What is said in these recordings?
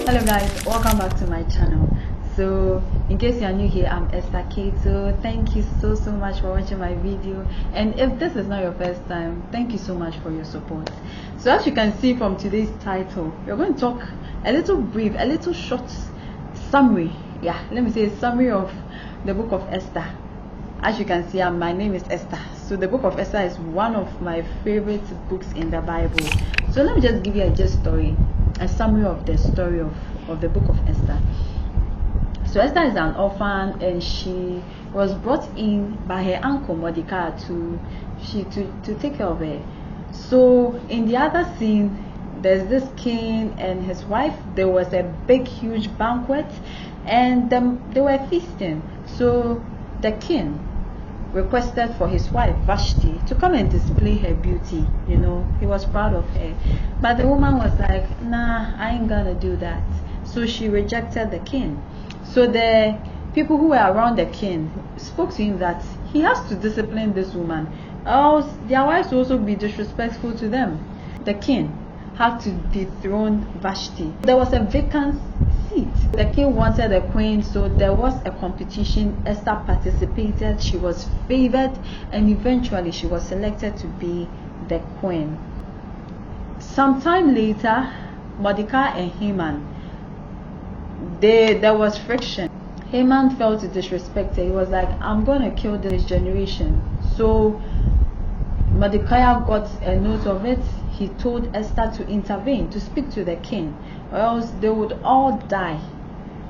Hello guys, welcome back to my channel. So in case you are new here, I'm Esther Kato. Thank you so much for watching my video, and if this is not your first time, thank you so much for your support. So as you can see from today's title, we're going to talk a little brief, a little short summary, let me say a summary of the book of Esther. As you can see, my name is Esther. So the book of Esther is one of my favorite books in the Bible. So let me just give you a summary of the story of the book of Esther. So Esther is an orphan, and she was brought in by her uncle Mordecai to take care of her. So in the other scene, there's this king and his wife. There was a big huge banquet, and they were feasting. So the king requested for his wife Vashti to come and display her beauty. He was proud of her, but the woman was like, nah, I ain't gonna do that. So she rejected the king. So the people who were around the king spoke to him that he has to discipline this woman, else their wives will also be disrespectful to them. The king had to dethrone Vashti. There was a vacant seat. The king wanted a queen, so there was a competition. Esther participated. She was favored, and eventually she was selected to be the queen. Sometime later, Mordecai and Haman, there was friction. Haman felt disrespected. He was like, I'm gonna kill this generation. So Mordecai got a note of it. He told Esther to intervene, to speak to the king, or else they would all die.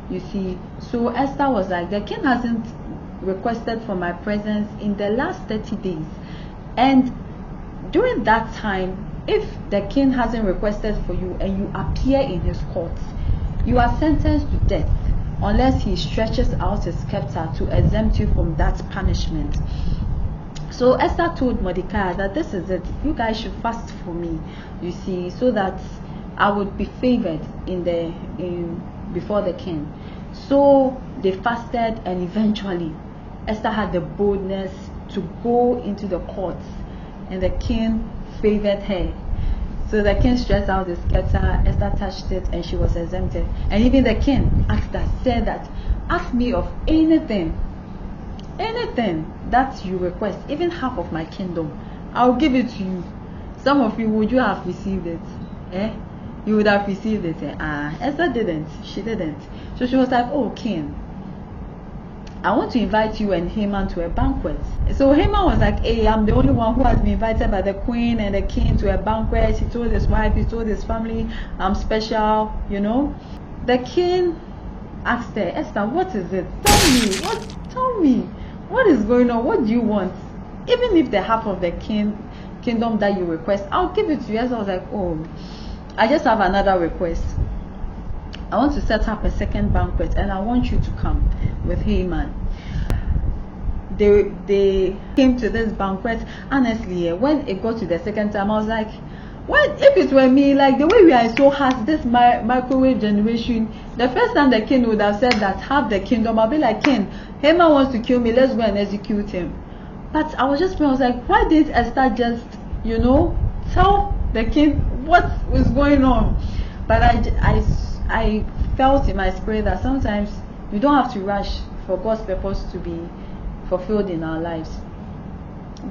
You see, so Esther was like, the king hasn't requested for my presence in the last 30 days. And during that time, if the king hasn't requested for you and you appear in his court, you are sentenced to death unless he stretches out his scepter to exempt you from that punishment. So Esther told Mordecai that this is it. You guys should fast for me, you see, so that I would be favored before the king. So they fasted, and eventually Esther had the boldness to go into the courts, and the king favored her. So the king stretched out his scepter, Esther touched it, and she was exempted. And even the king said that, ask me of anything that you request, even half of my kingdom, I'll give it to you. Some of you, would you have received it? You would have received it. Esther didn't. She didn't. So she was like, oh king, I want to invite you and Haman to a banquet. So Haman was like, hey, I'm the only one who has been invited by the queen and the king to a banquet. He told his wife, he told his family, I'm special, The king asked her, Esther, what is it? Tell me, what is going on? What do you want? Even if the half of the kingdom that you request, I'll give it to you. Esther was like, oh, I just have another request. I want to set up a second banquet, and I want you to come with Haman. They came to this banquet. Honestly, when it got to the second time, I was like, what if it were me? Like the way we are so harsh, this microwave generation. The first time the king would have said that, have the kingdom, I'll be like, king, Haman wants to kill me, let's go and execute him. But I was like, why didn't Esther just, tell the king what was going on? But I felt in my spirit that sometimes we don't have to rush for God's purpose to be fulfilled in our lives.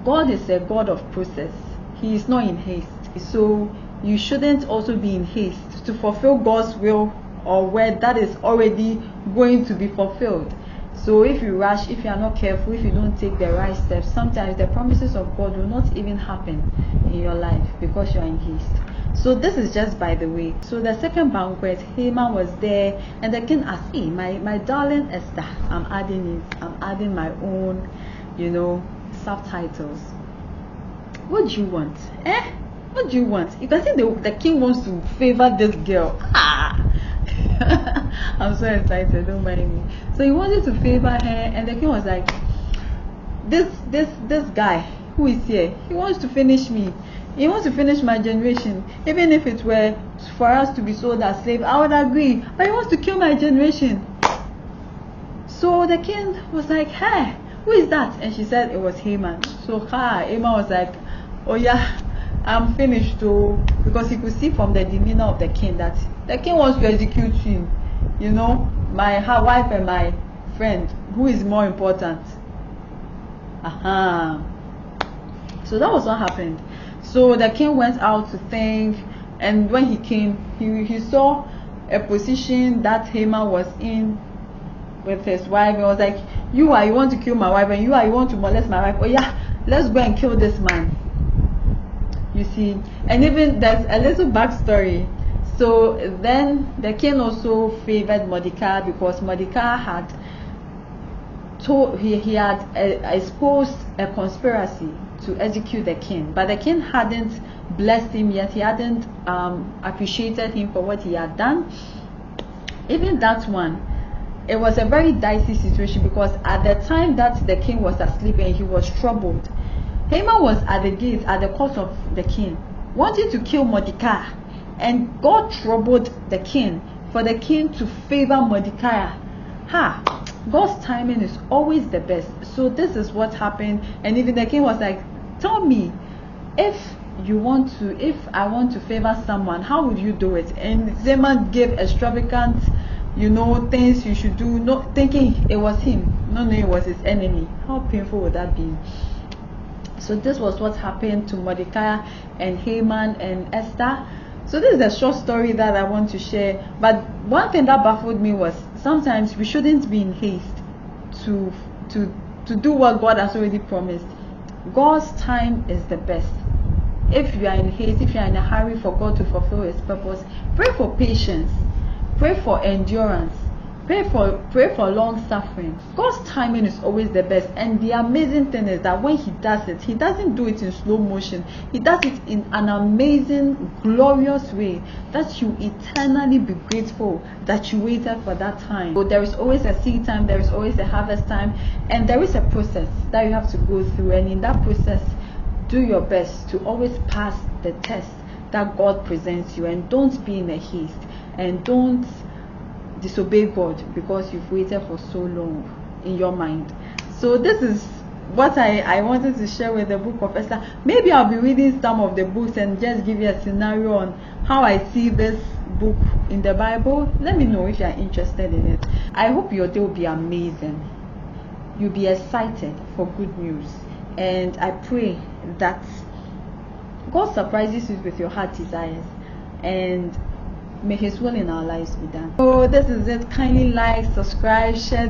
God is a God of process. He is not in haste. So you shouldn't also be in haste to fulfill God's will or word that is already going to be fulfilled. So if you rush, if you are not careful, if you don't take the right steps, sometimes the promises of God will not even happen in your life because you are in haste. So this is just by the way. So the second banquet, Haman was there, and the king asked, hey, my darling Esther, I'm adding my own, subtitles. What do you want? What do you want? You can see the king wants to favor this girl. I'm so excited, don't mind me. So he wanted to favor her, and the king was like, this guy who is here, he wants to finish me. He wants to finish my generation. Even if it were for us to be sold as slaves, I would agree. But he wants to kill my generation. So the king was like, hey, who is that? And she said it was Haman. So Haman was like, oh yeah, I'm finished too, because he could see from the demeanor of the king that the king wants to execute him. You know, my wife and my friend, who is more important? So that was what happened. So the king went out to think, and when he came, he saw a position that Haman was in with his wife, and was like, you want to kill my wife, and you want to molest my wife. Oh yeah, let's go and kill this man. You see, and even there's a little backstory. So then the king also favored Mordecai, because Mordecai had he had exposed a conspiracy to execute the king, but the king hadn't blessed him yet. He hadn't appreciated him for what he had done. Even that one, it was a very dicey situation, because at the time that the king was asleep and he was troubled, Haman was at the gate, at the court of the king, wanting to kill Mordecai, and God troubled the king for the king to favor Mordecai. God's timing is always the best. So this is what happened, and even the king was like, tell me, if I want to favor someone, how would you do it? And Haman gave extravagant, things you should do, not thinking it was him, no, it was his enemy. How painful would that be? So this was what happened to Mordecai and Haman and Esther. So this is a short story that I want to share. But one thing that baffled me was, sometimes we shouldn't be in haste to do what God has already promised. God's time is the best. If you are in haste, if you are in a hurry for God to fulfill his purpose, pray for patience, pray for endurance, pray for long suffering. God's timing is always the best, and the amazing thing is that when he does it, he doesn't do it in slow motion. He does it in an amazing, glorious way that you eternally be grateful that you waited for that time. So there is always a seed time, there is always a harvest time, and there is a process that you have to go through, and in that process, do your best to always pass the test that God presents you, and don't be in a haste, and don't disobey God because you've waited for so long in your mind. So this is what I wanted to share with the Book of Esther. Maybe I'll be reading some of the books and just give you a scenario on how I see this book in the Bible. Let me know if you are interested in it. I hope your day will be amazing. You'll be excited for good news, and I pray that God surprises you with your heart desires, and may his will in our lives be done. So this is it. Kindly like, subscribe, share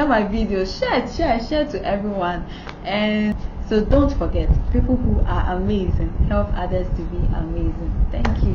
my videos, share to everyone. And so don't forget, people who are amazing help others to be amazing. Thank you.